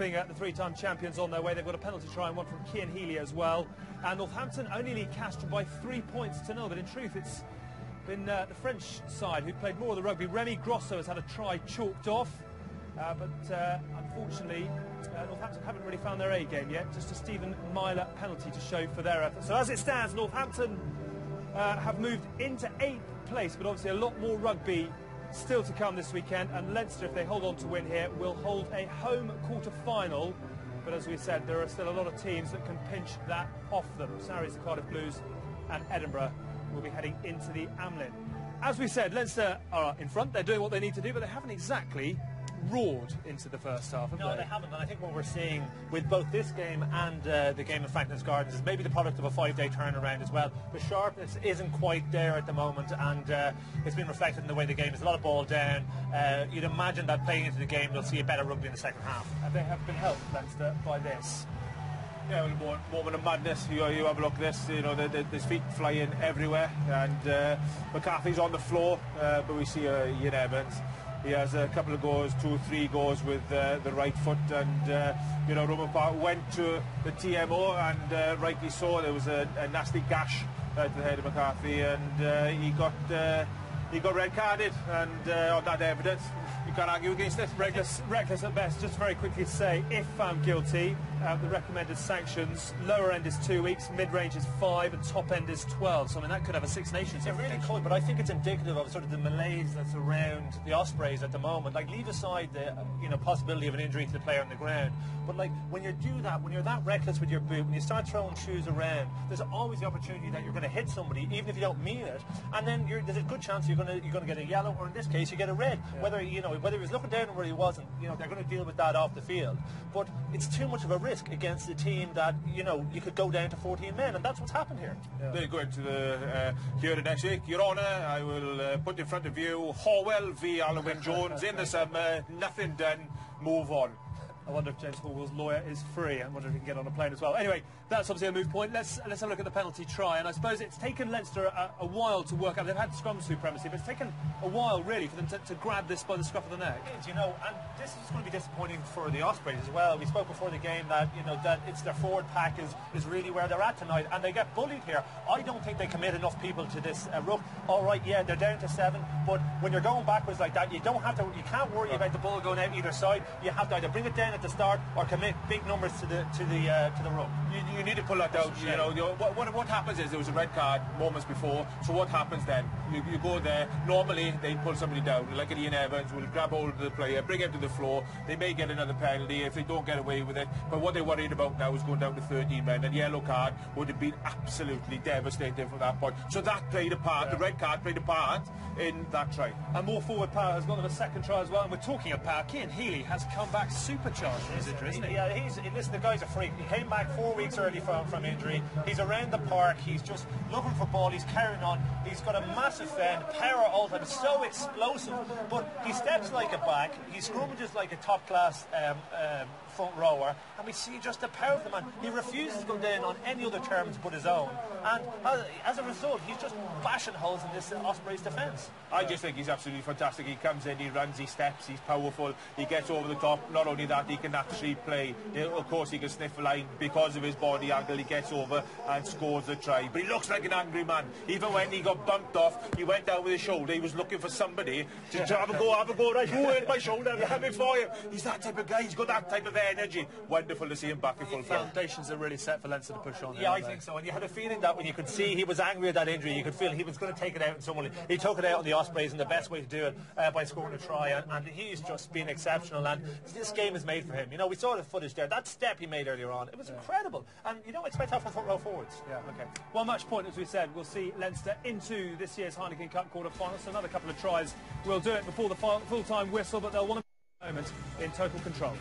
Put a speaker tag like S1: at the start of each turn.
S1: helping the three-time champions on their way. They've got a penalty try and one from Cian Healy as well. And Northampton only lead Castres by 3 points to 0. But in truth, it's been the French side who played more of the rugby. Remy Grosso has had a try chalked off. But unfortunately, Northampton haven't really found their A game yet. Just a Stephen Myler penalty to show for their effort. So as it stands, Northampton have moved into 8th place, but obviously a lot more rugby still to come this weekend. And Leinster, if they hold on to win here, will hold a home quarter-final. But as we said, there are still a lot of teams that can pinch that off them. Sarries, the Cardiff Blues, and Edinburgh will be heading into the Amlin. As we said, Leinster are in front. They're doing what they need to do, but they haven't exactly roared into the first half, have
S2: No, they haven't. And I think what we're seeing with both this game and the game of Franklin's Gardens is maybe the product of a 5-day turnaround as well. The sharpness isn't quite there at the moment, and it's been reflected in the way the game is. A lot of ball down. You'd imagine that playing into the game, they'll see a better rugby in the second half.
S1: And they have been helped, Leinster, by this.
S3: Yeah, well, moment of madness. You have a look at this. You know, there's feet flying everywhere, and McCarthy's on the floor, but we see Ian Evans. He has a couple of goals, 2 or 3 goals with the right foot, and you know, Roman Park went to the TMO, and rightly so. There was a nasty gash to the head of McCarthy, and he got red carded, and on that evidence, you can't argue against it.
S1: Reckless at best. Just very quickly to say, if found guilty, the recommended sanctions, lower end is 2 weeks, mid-range is 5, and top end is 12. So I mean, that could have a Six Nations.
S2: It really could, but I think it's indicative of sort of the malaise that's around the Ospreys at the moment. Like, leave aside the possibility of an injury to the player on the ground, but like, when you do that, when you're that reckless with your boot, when you start throwing shoes around, there's always the opportunity that you're going to hit somebody, even if you don't mean it, and then there's a good chance you're going to get a yellow, or in this case, you get a red. Yeah. Whether he was looking down or where he wasn't, they're going to deal with that off the field. But it's too much of a risk against a team that you could go down to 14 men, and that's what's happened here.
S3: Yeah. They go into the hearing next week. Your Honour, I will put in front of you Horwell v Alan Jones in the summer. Nothing done. Move on.
S1: I wonder if James Horwell's lawyer is free. I wonder if he can get on a plane as well. Anyway, that's obviously a moot point. Let's have a look at the penalty try. And I suppose it's taken Leinster a while to work out. They've had scrum supremacy, but it's taken a while, really, for them to grab this by the scruff of the neck.
S2: It is, and this is going to be disappointing for the Ospreys as well. We spoke before the game that, that it's their forward pack is really where they're at tonight, and they get bullied here. I don't think they commit enough people to this ruck. All right, yeah, they're down to 7, but when you're going backwards like that, you can't worry about the ball going out either side. You have to either bring it down at the start or commit big numbers to the ruck.
S3: You need to pull that down. What happens is there was a red card moments before. So what happens then? You go there. Normally they pull somebody down, like Ian Evans will grab hold of the player, bring him to the floor. They may get another penalty if they don't get away with it. But what they're worried about now is going down to 13 men. And yellow card would have been absolutely devastating from that point. So that played a part. Yeah. The red card played a part in that try.
S1: And more forward power has got them a second try as well. And we're talking of power. Cian Healy has come back supercharged from his injury, isn't he?
S2: Yeah, listen, the guy's a freak. He came back 4 weeks early from injury. He's around the park. He's just looking for ball. He's carrying on. He's got a massive fend, power all the time. So explosive. But he steps like a back. He scrummages like a top-class front rower. And we see just the power of the man. He refuses to go down on any other terms but his own. And as a result, he's just bashing holes in this Ospreys defence.
S3: I just think he's absolutely fantastic. He comes in, he runs, he steps, he's powerful. He gets over the top. Not only that, he can actually play. Of course, he can sniff a line because of his body angle. He gets over and scores the try. But he looks like an angry man. Even when he got bumped off, he went down with his shoulder. He was looking for somebody to have a go. Right, who hit my shoulder? I'm coming for you. He's that type of guy. He's got that type of energy. Wonderful to see him back in full form.
S1: Foundations are really set for Leinster to push on.
S2: Yeah, I think so. And you had a feeling that when you could see he was angry at that injury, you could feel he was going to take it out on someone. He took it out on the Ospreys, and the best way to do it by scoring a try. And he's just been exceptional. And this game is made for him. We saw the footage there. That step he made earlier on, it was incredible. And you don't expect that from front row forwards.
S1: Yeah, okay. Well, match point, as we said, we'll see Leinster into this year's Heineken Cup quarter-final. So another couple of tries will do it before the full-time whistle, but they'll want to moment in total control.